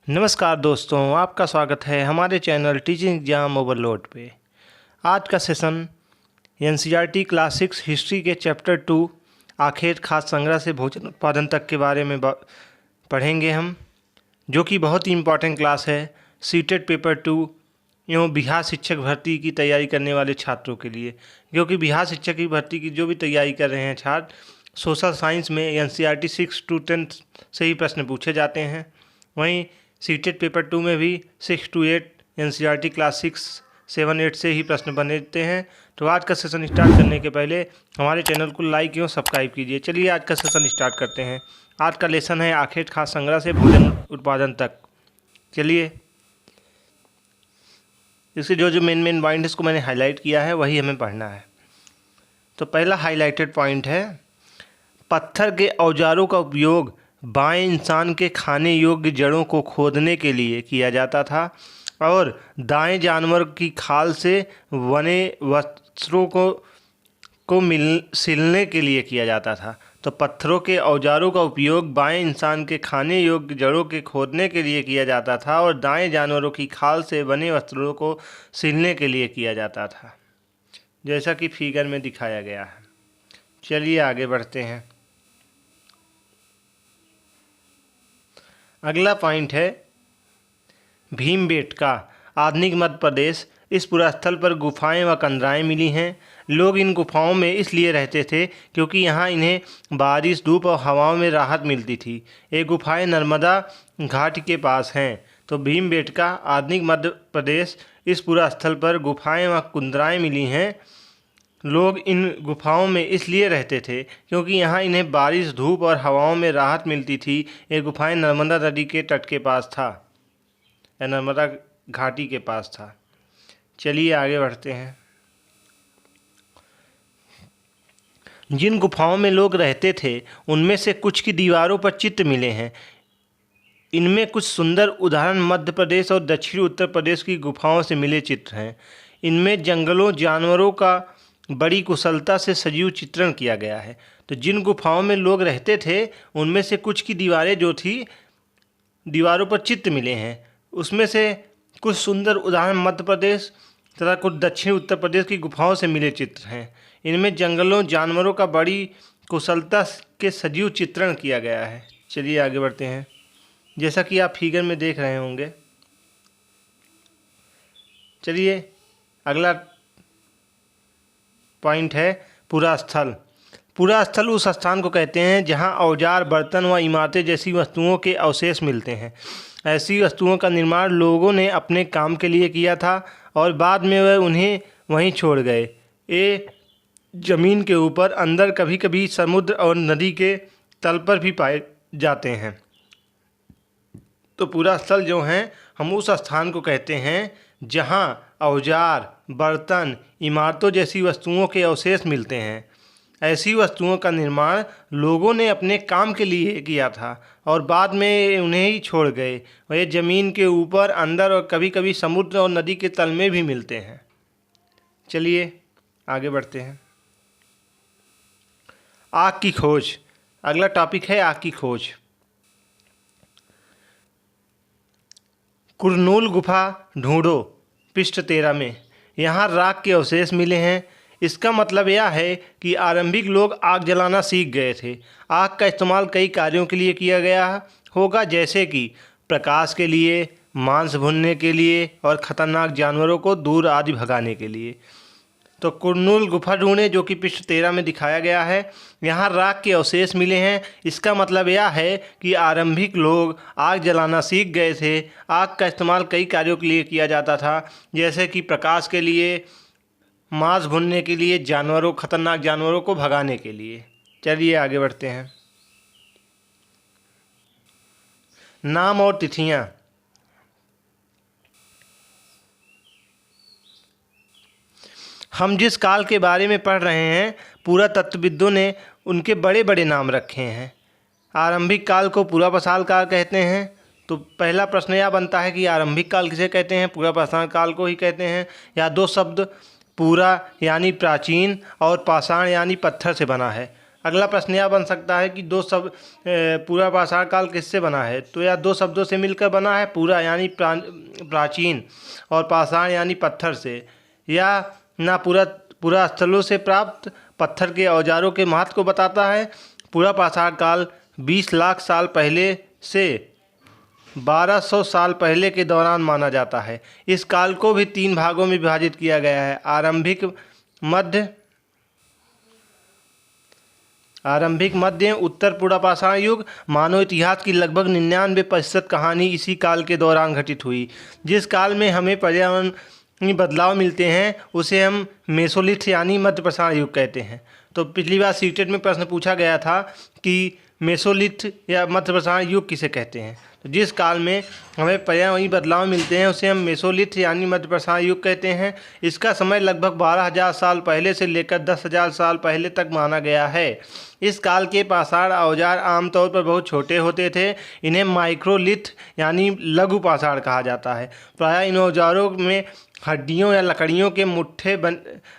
नमस्कार दोस्तों, आपका स्वागत है हमारे चैनल टीचिंग एग्जाम ओवरलोड पे। आज का सेशन एनसीईआरटी क्लास 6 हिस्ट्री के चैप्टर 2 आखेट खास संग्रह से भोजन उत्पादन तक के बारे में पढ़ेंगे हम, जो कि बहुत ही इम्पॉर्टेंट क्लास है सीटेट पेपर 2 एवं बिहार शिक्षक भर्ती की तैयारी करने वाले छात्रों के लिए। क्योंकि बिहार शिक्षक की भर्ती की जो भी तैयारी कर रहे हैं छात्र, सोशल साइंस में एनसीईआरटी 6 to 10 से ही प्रश्न पूछे जाते हैं। वहीं सीटेट पेपर 2 में भी 6 to 8 एनसीईआरटी क्लास 6, 7, 8 से ही प्रश्न बनते हैं। तो आज का सेशन स्टार्ट करने के पहले हमारे चैनल को लाइक एवं सब्सक्राइब कीजिए। चलिए आज का सेशन स्टार्ट करते हैं। आज का लेसन है आखेट खास संग्रह से भोजन उत्पादन तक। चलिए इसके जो मेन पॉइंट इसको मैंने हाईलाइट किया है वही हमें पढ़ना है। तो पहला हाईलाइटेड पॉइंट है, पत्थर के औजारों का उपयोग बाएं इंसान के खाने योग्य जड़ों को खोदने के लिए किया जाता था और दाएं जानवर की खाल से बने वस्त्रों को सिलने के लिए किया जाता था। तो पत्थरों के औजारों का उपयोग बाएं इंसान के खाने योग्य जड़ों के खोदने के लिए किया जाता था और दाएं जानवरों की खाल से बने वस्त्रों को सिलने के लिए किया जाता था, जैसा कि फिगर में दिखाया गया है। चलिए आगे बढ़ते हैं। अगला पॉइंट है भीमबेटका, आधुनिक मध्य प्रदेश। इस पुरास्थल पर गुफाएं व कंदराएं मिली हैं। लोग इन गुफाओं में इसलिए रहते थे क्योंकि यहाँ इन्हें बारिश, धूप और हवाओं में राहत मिलती थी। ये गुफाएं नर्मदा घाट के पास हैं। तो भीमबेटका, आधुनिक मध्य प्रदेश। इस पुरास्थल पर गुफाएं व कंदराएं मिली हैं। लोग इन गुफाओं में इसलिए रहते थे क्योंकि यहाँ इन्हें बारिश, धूप और हवाओं में राहत मिलती थी। ये गुफाएं नर्मदा नदी के तट के पास था या नर्मदा घाटी के पास था। चलिए आगे बढ़ते हैं। जिन गुफाओं में लोग रहते थे उनमें से कुछ की दीवारों पर चित्र मिले हैं। इनमें कुछ सुंदर उदाहरण मध्य प्रदेश और दक्षिणी उत्तर प्रदेश की गुफाओं से मिले चित्र हैं। इनमें जंगलों, जानवरों का बड़ी कुशलता से सजीव चित्रण किया गया है। तो जिन गुफाओं में लोग रहते थे उनमें से कुछ की दीवारें जो थी, दीवारों पर चित्र मिले हैं। उसमें से कुछ सुंदर उदाहरण मध्य प्रदेश तथा कुछ दक्षिणी उत्तर प्रदेश की गुफाओं से मिले चित्र हैं। इनमें जंगलों, जानवरों का बड़ी कुशलता के सजीव चित्रण किया गया है। चलिए आगे बढ़ते हैं। जैसा कि आप फिगर में देख रहे होंगे। चलिए अगला पॉइंट है पुरास्थल। पुरास्थल उस स्थान को कहते हैं जहां औजार, बर्तन व इमारतें जैसी वस्तुओं के अवशेष मिलते हैं। ऐसी वस्तुओं का निर्माण लोगों ने अपने काम के लिए किया था और बाद में वह उन्हें वहीं छोड़ गए। ये ज़मीन के ऊपर, अंदर, कभी कभी समुद्र और नदी के तल पर भी पाए जाते हैं। तो पुरास्थल जो हैं, हम उस स्थान को कहते हैं जहां औजार, बर्तन, इमारतों जैसी वस्तुओं के अवशेष मिलते हैं। ऐसी वस्तुओं का निर्माण लोगों ने अपने काम के लिए किया था और बाद में उन्हें ही छोड़ गए। वह ज़मीन के ऊपर, अंदर और कभी कभी समुद्र और नदी के तल में भी मिलते हैं। चलिए आगे बढ़ते हैं। आग की खोज। अगला टॉपिक है आग की खोज। कुरनूल गुफा ढूंढो, पृष्ठ 13 में। यहाँ राख के अवशेष मिले हैं। इसका मतलब यह है कि आरंभिक लोग आग जलाना सीख गए थे। आग का इस्तेमाल कई कार्यों के लिए किया गया होगा, जैसे कि प्रकाश के लिए, मांस भूनने के लिए और ख़तरनाक जानवरों को दूर आदि भगाने के लिए। तो कुरनूल गुफा ढूंढे, जो कि पृष्ठ 13 में दिखाया गया है। यहाँ राख के अवशेष मिले हैं। इसका मतलब यह है कि आरंभिक लोग आग जलाना सीख गए थे। आग का इस्तेमाल कई कार्यों के लिए किया जाता था, जैसे कि प्रकाश के लिए, मांस भूनने के लिए, जानवरों, खतरनाक जानवरों को भगाने के लिए। चलिए आगे बढ़ते हैं। नाम और तिथियां। हम जिस काल के बारे में पढ़ रहे हैं, पुरातत्वविदों ने उनके बड़े बड़े नाम रखे हैं। आरंभिक काल को पुरापाषाण काल कहते हैं। तो पहला प्रश्न यह बनता है कि आरंभिक काल किसे कहते हैं? पुरापाषाण काल को ही कहते हैं। या दो शब्द, पूरा यानी प्राचीन और पाषाण यानी पत्थर से बना है। अगला प्रश्न यह बन सकता है कि पूरा पाषाण काल किससे बना है? तो यह दो शब्दों से मिलकर बना है, पूरा यानी प्राचीन और पाषाण यानी पत्थर से। या ना पूरा स्थलों से प्राप्त पत्थर के औजारों के महत्व को बताता है। पूरा पाषाण काल 20 लाख साल पहले से 1200 साल पहले के दौरान माना जाता है। इस काल को भी 3 भागों में विभाजित किया गया है: आरंभिक, मध्य, उत्तर पूरा पाषाण युग। मानव इतिहास की लगभग 99% कहानी इसी काल के दौरान घटित हुई। जिस काल में हमें पर्यावरण बदलाव मिलते हैं उसे हम मेसोलिथ यानी मध्य पाषाण युग कहते हैं। तो पिछली बार सीटेट में प्रश्न पूछा गया था कि मेसोलिथ या मध्य पाषाण युग किसे कहते हैं। तो जिस काल में हमें पर्यावरणीय बदलाव मिलते हैं उसे हम मेसोलिथ यानी मध्य पाषाण युग कहते हैं। इसका समय लगभग 12,000 साल पहले से लेकर 10,000 साल पहले तक माना गया है। इस काल के पाषाण औजार आमतौर पर बहुत छोटे होते थे। इन्हें माइक्रोलिथ यानी लघु पाषाण कहा जाता है। प्रायः इन औजारों में हड्डियों या लकड़ियों के मुट्ठे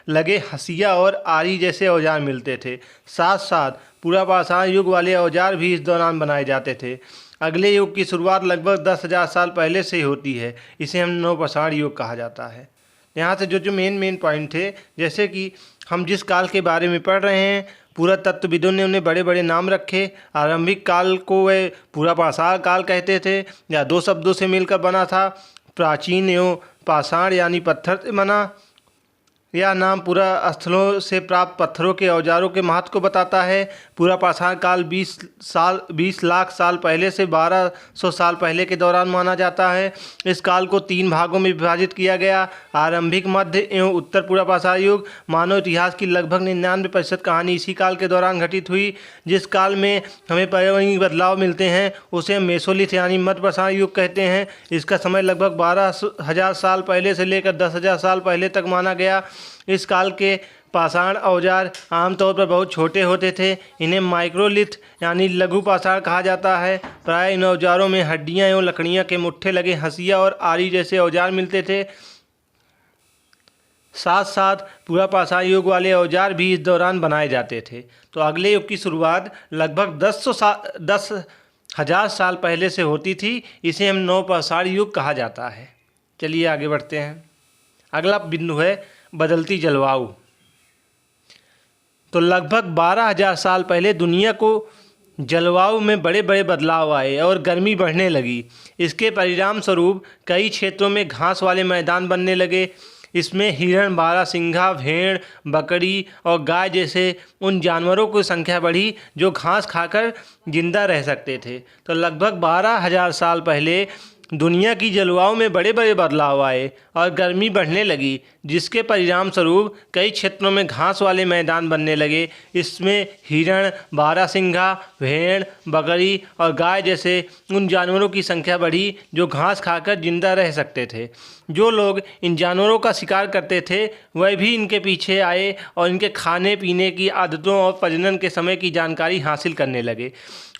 लगे हंसिया और आरी जैसे औजार मिलते थे। साथ साथ पूरा पाषाण युग वाले औजार भी इस दौरान बनाए जाते थे। अगले युग की शुरुआत लगभग 10,000 साल पहले से होती है। इसे हम नवपाषाण युग कहा जाता है। यहाँ से जो मेन पॉइंट थे, जैसे कि हम जिस काल के बारे में पढ़ रहे हैं, पुरातत्वविदों ने उन्हें बड़े बड़े नाम रखे। आरंभिक काल को वे पूरा पाषाण काल कहते थे, या दो शब्दों से मिलकर बना था, प्राचीन एवं पाषाण यानी पत्थर से बना। यह नाम पूरा स्थलों से प्राप्त पत्थरों के औजारों के महत्व को बताता है। पूरा पाषाण काल 20 लाख साल पहले से 1200 साल पहले के दौरान माना जाता है। इस काल को 3 भागों में विभाजित किया गया: आरंभिक, मध्य एवं उत्तर पूरा पाषाण युग। मानव इतिहास की लगभग 99% कहानी इसी काल के दौरान घटित हुई। जिस काल में हमें पर्यावरणीय बदलाव मिलते हैं उसे मेसोलिथ यानी मध्य पाषाण युग कहते हैं। इसका समय लगभग 12,000 साल पहले से लेकर 10,000 साल पहले तक माना गया। इस काल के पाषाण औजार आमतौर पर बहुत छोटे होते थे। इन्हें माइक्रोलिथ यानी लघु पाषाण कहा जाता है। प्राय इन औजारों में हड्डियां एवं लकड़ियां के मुट्ठे लगे हंसिया और आरी जैसे औजार मिलते थे। साथ साथ पूरा पाषाण युग वाले औजार भी इस दौरान बनाए जाते थे। तो अगले युग की शुरुआत लगभग 10,000 साल पहले से होती थी। इसे हम नवपाषाण युग कहा जाता है। चलिए आगे बढ़ते हैं। अगला बिंदु है बदलती जलवायु। तो लगभग 12,000 साल पहले दुनिया को जलवायु में बड़े बड़े बदलाव आए और गर्मी बढ़ने लगी। इसके परिणाम स्वरूप कई क्षेत्रों में घास वाले मैदान बनने लगे। इसमें हिरण, बारहसिंघा, भेड़, बकरी और गाय जैसे उन जानवरों की संख्या बढ़ी जो घास खाकर जिंदा रह सकते थे। तो लगभग 12,000 साल पहले दुनिया की जलवायु में बड़े बड़े बदलाव आए और गर्मी बढ़ने लगी, जिसके परिणाम स्वरूप कई क्षेत्रों में घास वाले मैदान बनने लगे। इसमें हिरण, बारहसिंघा, भेड़, बकरी और गाय जैसे उन जानवरों की संख्या बढ़ी जो घास खाकर जिंदा रह सकते थे। जो लोग इन जानवरों का शिकार करते थे वह भी इनके पीछे आए और इनके खाने पीने की आदतों और प्रजनन के समय की जानकारी हासिल करने लगे।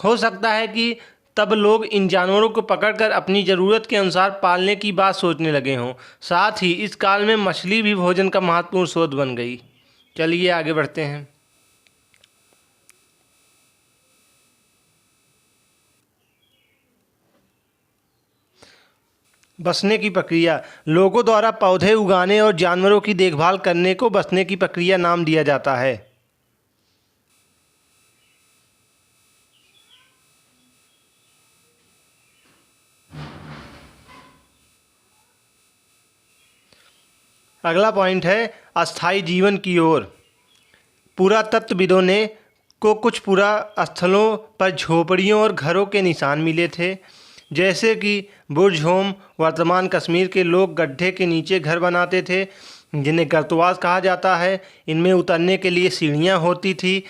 हो सकता है कि तब लोग इन जानवरों को पकड़कर अपनी ज़रूरत के अनुसार पालने की बात सोचने लगे हों। साथ ही इस काल में मछली भी भोजन का महत्वपूर्ण स्रोत बन गई। चलिए आगे बढ़ते हैं। बसने की प्रक्रिया। लोगों द्वारा पौधे उगाने और जानवरों की देखभाल करने को बसने की प्रक्रिया नाम दिया जाता है। अगला पॉइंट है अस्थायी जीवन की ओर। पुरातत्वविदों ने को कुछ पुरास्थलों पर झोपड़ियों और घरों के निशान मिले थे, जैसे कि बुर्जहोम। वर्तमान कश्मीर के लोग गड्ढे के नीचे घर बनाते थे जिन्हें गर्तवास कहा जाता है। इनमें उतरने के लिए सीढ़ियाँ होती थी।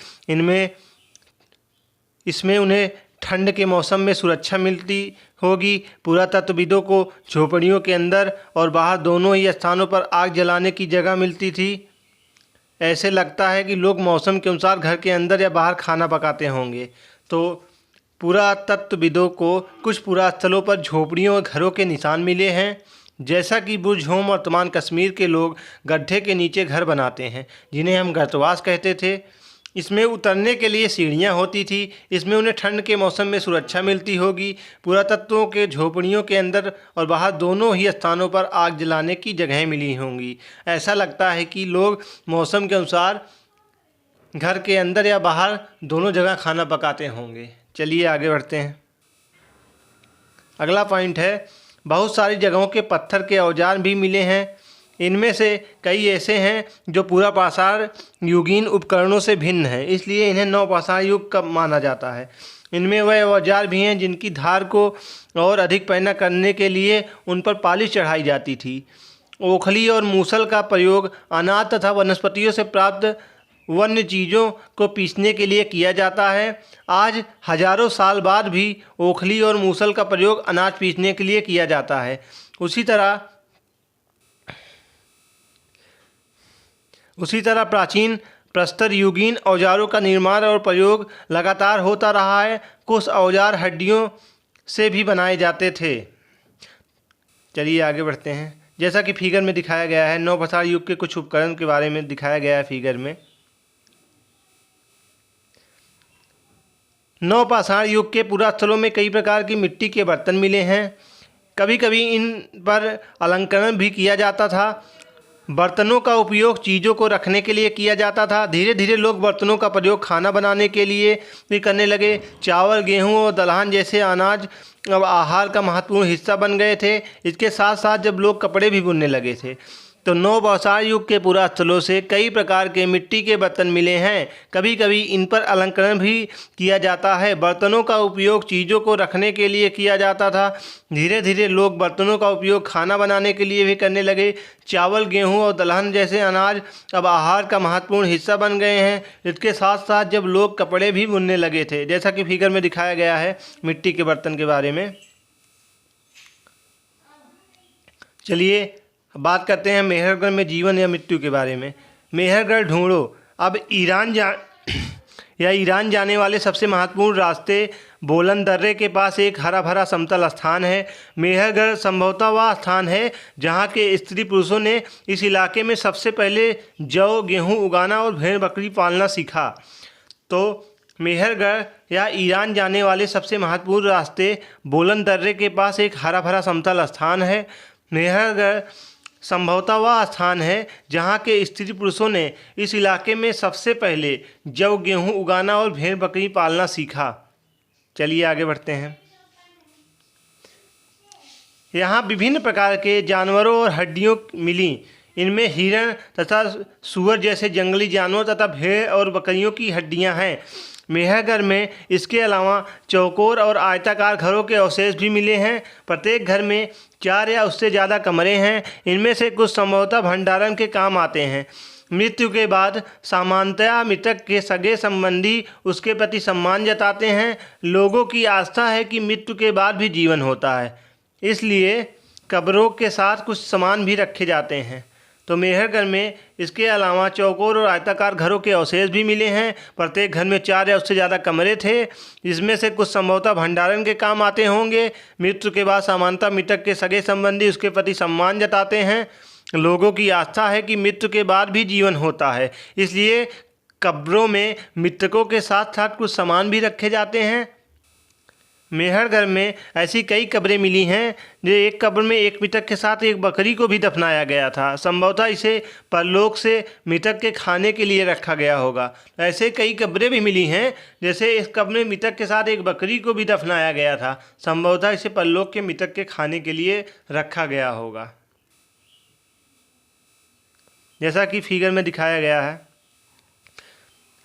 इसमें उन्हें ठंड के मौसम में सुरक्षा मिलती होगी। पुरातत्वविदों को झोपड़ियों के अंदर और बाहर दोनों ही स्थानों पर आग जलाने की जगह मिलती थी। ऐसे लगता है कि लोग मौसम के अनुसार घर के अंदर या बाहर खाना पकाते होंगे। तो पुरातत्वविदों को कुछ पुरास्थलों पर झोपड़ियों और घरों के निशान मिले हैं, जैसा कि बुर्जहोम। वर्तमान कश्मीर के लोग गड्ढे के नीचे घर बनाते हैं जिन्हें हम गर्तवास कहते थे। इसमें उतरने के लिए सीढ़ियाँ होती थी। इसमें उन्हें ठंड के मौसम में सुरक्षा मिलती होगी। पुरातत्वों के झोपड़ियों के अंदर और बाहर दोनों ही स्थानों पर आग जलाने की जगहें मिली होंगी। ऐसा लगता है कि लोग मौसम के अनुसार घर के अंदर या बाहर दोनों जगह खाना पकाते होंगे। चलिए आगे बढ़ते हैं। अगला पॉइंट है, बहुत सारी जगहों के पत्थर के औजार भी मिले हैं। इनमें से कई ऐसे हैं जो पूरा पाषाण युगीन उपकरणों से भिन्न हैं, इसलिए इन्हें नवपाषाण युग का माना जाता है। इनमें वह औजार भी हैं जिनकी धार को और अधिक पैना करने के लिए उन पर पालिश चढ़ाई जाती थी। ओखली और मूसल का प्रयोग अनाज तथा वनस्पतियों से प्राप्त वन्य चीज़ों को पीसने के लिए किया जाता है। आज हजारों साल बाद भी ओखली और मूसल का प्रयोग अनाज पीसने के लिए किया जाता है। उसी तरह प्राचीन प्रस्तर युगीन औजारों का निर्माण और प्रयोग लगातार होता रहा है। कुछ औजार हड्डियों से भी बनाए जाते थे। चलिए आगे बढ़ते हैं। जैसा कि फिगर में दिखाया गया है, नवपाषाण युग के कुछ उपकरण के बारे में दिखाया गया है फिगर में। नवपाषाण युग के पुरास्थलों में कई प्रकार की मिट्टी के बर्तन मिले हैं। कभी कभी इन पर अलंकरण भी किया जाता था। बर्तनों का उपयोग चीज़ों को रखने के लिए किया जाता था। धीरे धीरे लोग बर्तनों का प्रयोग खाना बनाने के लिए भी करने लगे। चावल, गेहूं और दलहन जैसे अनाज अब आहार का महत्वपूर्ण हिस्सा बन गए थे। इसके साथ साथ जब लोग कपड़े भी बुनने लगे थे, तो नवपाषाण युग के पुरास्थलों से कई प्रकार के मिट्टी के बर्तन मिले हैं। कभी कभी इन पर अलंकरण भी किया जाता है। बर्तनों का उपयोग चीज़ों को रखने के लिए किया जाता था। धीरे धीरे लोग बर्तनों का उपयोग खाना बनाने के लिए भी करने लगे। चावल, गेहूं और दलहन जैसे अनाज अब आहार का महत्वपूर्ण हिस्सा बन गए हैं। इसके साथ साथ जब लोग कपड़े भी बुनने लगे थे, जैसा कि फिगर में दिखाया गया है मिट्टी के बर्तन के बारे में। चलिए बात करते हैं मेहरगढ़ में जीवन या मृत्यु के बारे में। मेहरगढ़ ढूंढो। अब ईरान जाने वाले सबसे महत्वपूर्ण रास्ते बोलन दर्रे के पास एक हरा भरा समतल स्थान है। मेहरगढ़ संभवतः वह स्थान है जहाँ के स्त्री पुरुषों ने इस इलाके में सबसे पहले जौ, गेहूँ उगाना और भेड़ बकरी पालना सीखा। तो मेहरगढ़ या ईरान जाने वाले सबसे महत्वपूर्ण रास्ते बोलन दर्रे के पास एक हरा भरा समतल स्थान है। मेहरगढ़ संभवतः वह स्थान है जहाँ के स्त्री पुरुषों ने इस इलाके में सबसे पहले जौ, गेहूँ उगाना और भेड़ बकरी पालना सीखा। चलिए आगे बढ़ते हैं। यहाँ विभिन्न प्रकार के जानवरों और हड्डियों मिली। इनमें हिरण तथा सूअर जैसे जंगली जानवर तथा भेड़ और बकरियों की हड्डियाँ हैं। मेहरगढ़ में इसके अलावा चौकोर और आयताकार घरों के अवशेष भी मिले हैं। प्रत्येक घर में 4 या उससे ज़्यादा कमरे हैं। इनमें से कुछ संभवतः भंडारण के काम आते हैं। मृत्यु के बाद सामान्यतया मृतक के सगे संबंधी उसके प्रति सम्मान जताते हैं। लोगों की आस्था है कि मृत्यु के बाद भी जीवन होता है, इसलिए कब्रों के साथ कुछ सामान भी रखे जाते हैं। तो मेहरगढ़ में इसके अलावा चौकोर और आयताकार घरों के अवशेष भी मिले हैं। प्रत्येक घर में 4 या उससे ज़्यादा कमरे थे। इसमें से कुछ संभवतः भंडारण के काम आते होंगे। मृत्यु के बाद सामान्यतः मृतक के सगे संबंधी उसके प्रति सम्मान जताते हैं। लोगों की आस्था है कि मृत्यु के बाद भी जीवन होता है, इसलिए कब्रों में मृतकों के साथ साथ कुछ सामान भी रखे जाते हैं। मेहरगढ़ में ऐसी कई कब्रें मिली हैं जो एक कब्र में एक मृतक के साथ एक बकरी को भी दफनाया गया था। संभवतः इसे परलोक से मृतक के खाने के लिए रखा गया होगा। ऐसे कई कब्रें भी मिली हैं, जैसे इस कब्र में मृतक के साथ एक बकरी को भी दफनाया गया था। संभवतः इसे परलोक के मृतक के खाने के लिए रखा गया होगा, जैसा कि फिगर में दिखाया गया है।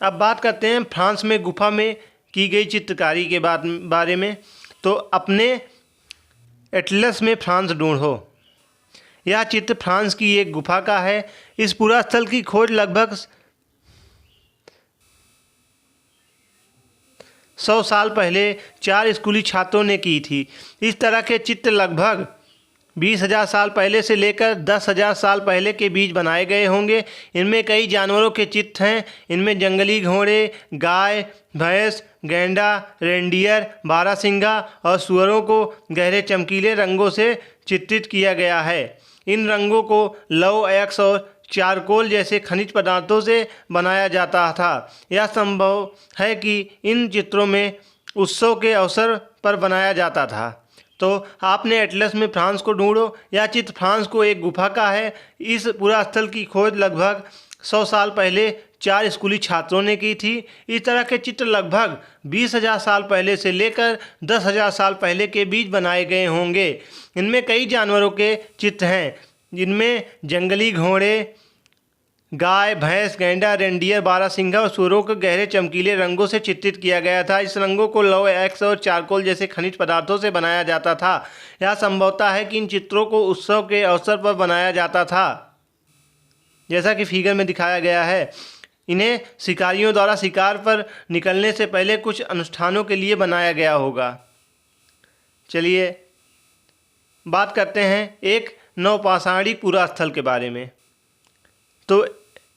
अब बात करते हैं फ्रांस में गुफा में की गई चित्रकारी के बारे में। तो अपने एटलस में फ्रांस ढूंढो। यह चित्र फ्रांस की एक गुफा का है। इस पूरा स्थल की खोज लगभग 100 साल पहले 4 स्कूली छात्रों ने की थी। इस तरह के चित्र लगभग 20,000 साल पहले से लेकर 10,000 साल पहले के बीच बनाए गए होंगे। इनमें कई जानवरों के चित्र हैं। इनमें जंगली घोड़े, गाय, भैंस, गैंडा, रेंडियर, बारहसिंगा और सुअरों को गहरे चमकीले रंगों से चित्रित किया गया है। इन रंगों को लव, एक्स और चारकोल जैसे खनिज पदार्थों से बनाया जाता था। यह संभव है कि इन चित्रों में उत्सव के अवसर पर बनाया जाता था। तो आपने एटलस में फ्रांस को ढूंढो, यह चित्र फ्रांस को एक गुफा का है। इस पुरास्थल की खोज लगभग 100 साल पहले 4 स्कूली छात्रों ने की थी। इस तरह के चित्र लगभग 20,000 साल पहले से लेकर 10,000 साल पहले के बीच बनाए गए होंगे। इनमें कई जानवरों के चित्र हैं, जिनमें जंगली घोड़े, गाय, भैंस, गैंडा, रेंडियर, बारहसिंगा और सूअरों को गहरे चमकीले रंगों से चित्रित किया गया था। इस रंगों को लौह, एक्स और चारकोल जैसे खनिज पदार्थों से बनाया जाता था। यह संभवतः है कि इन चित्रों को उत्सव के अवसर पर बनाया जाता था, जैसा कि फिगर में दिखाया गया है। इन्हें शिकारियों द्वारा शिकार पर निकलने से पहले कुछ अनुष्ठानों के लिए बनाया गया होगा। चलिए बात करते हैं एक नवपाषाणी पुरास्थल के बारे में। तो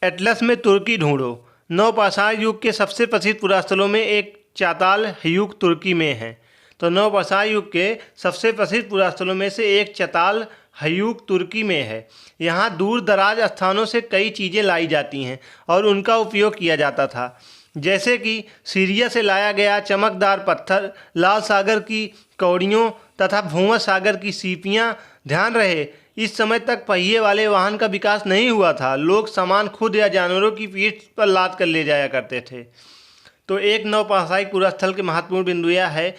एटलस में तुर्की ढूंढो। नवपाषाण युग के सबसे प्रसिद्ध पुरास्थलों में एक चाताल हयूक तुर्की में है। तो नवपाषाण युग के सबसे प्रसिद्ध पुरास्थलों में से एक चाताल हयूक तुर्की में है। यहाँ दूर दराज स्थानों से कई चीज़ें लाई जाती हैं और उनका उपयोग किया जाता था, जैसे कि सीरिया से लाया गया चमकदार पत्थर, लाल सागर की कौड़ियों तथा भूमध्य सागर की सीपियाँ। ध्यान रहे, इस समय तक पहिए वाले वाहन का विकास नहीं हुआ था। लोग सामान खुद या जानवरों की पीठ पर लाद कर ले जाया करते थे। तो एक नवपाषाणी पुरास्थल के महत्वपूर्ण बिंदु यह है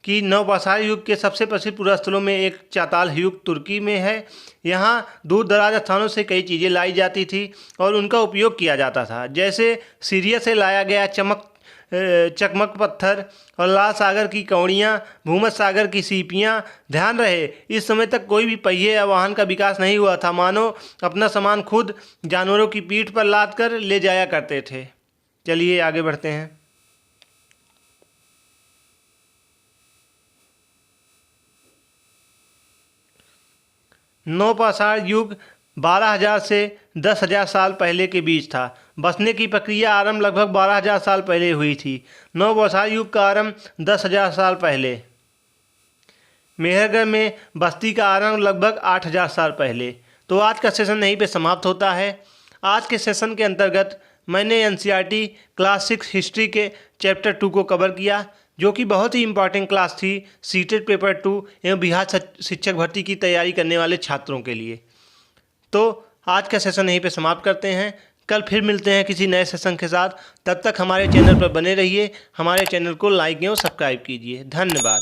कि नवपाषाण युग के सबसे प्रसिद्ध पुरास्थलों में एक चाताल हयूक तुर्की में है। यहाँ दूर दराज स्थानों से कई चीज़ें लाई जाती थी और उनका उपयोग किया जाता था, जैसे सीरिया से लाया गया चकमक पत्थर और लाल सागर की कौड़ियाँ, भूमध्य सागर की सीपियाँ। ध्यान रहे, इस समय तक कोई भी पहिए या वाहन का विकास नहीं हुआ था। मानव अपना सामान खुद जानवरों की पीठ पर लाद कर ले जाया करते थे। चलिए आगे बढ़ते हैं। नवपाषाण युग 12,000 से 10,000 साल पहले के बीच था। बसने की प्रक्रिया आरंभ लगभग 12,000 साल पहले हुई थी। नवपाषाण युग का आरंभ 10,000 साल पहले। मेहरगढ़ में बस्ती का आरंभ लगभग 8,000 साल पहले। तो आज का सेशन यहीं पे समाप्त होता है। आज के सेशन के अंतर्गत मैंने एनसीईआरटी क्लास 6 हिस्ट्री के चैप्टर 2 को कवर किया, जो कि बहुत ही इम्पॉर्टेंट क्लास थी सीटेट पेपर 2 एवं बिहार शिक्षक भर्ती की तैयारी करने वाले छात्रों के लिए। तो आज का सेशन यहीं पे समाप्त करते हैं। कल फिर मिलते हैं किसी नए सेशन के साथ। तब तक हमारे चैनल पर बने रहिए। हमारे चैनल को लाइक एवं सब्सक्राइब कीजिए। धन्यवाद।